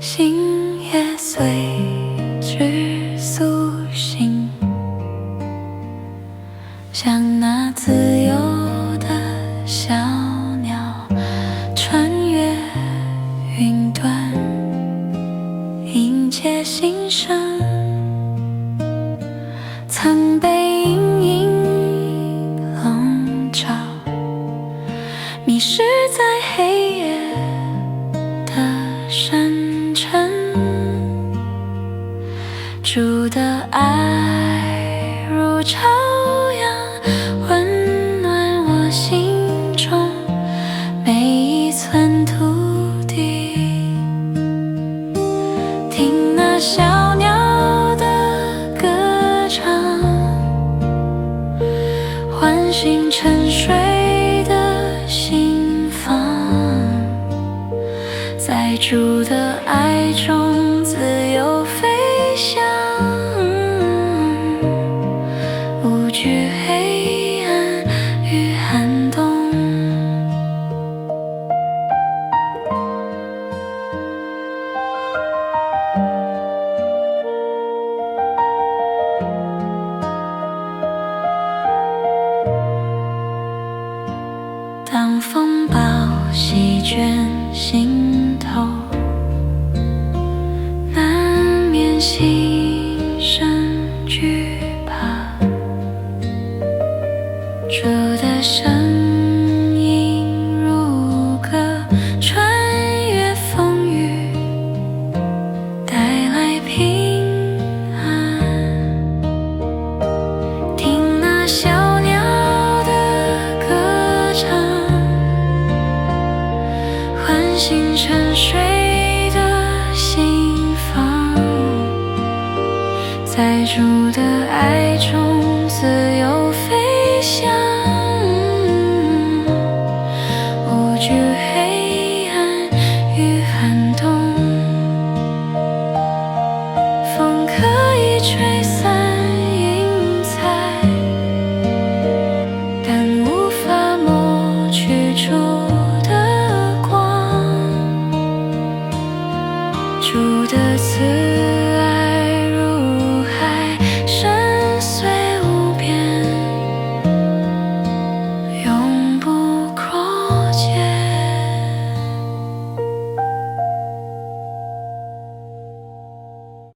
心也随之苏醒，像那自由的小鸟，穿越云端，迎接新生。曾被阴影笼罩，迷失在黑夜的深沉，主的爱如潮阳，温暖我心中每一寸土地。听那小鸟的歌唱，唤醒沉睡的心房，在主的爱中自由飞翔，无惧黑暗与寒冬。当风暴席卷心头，难免心生惧怕，主的声音如歌，穿越风雨，带来平安。听那小鸟的歌唱，唤醒沉睡的心房，在主的爱中自由飞翔，无惧黑暗与寒冬。风可以吹散云彩，但无法抹去主的光。主的慈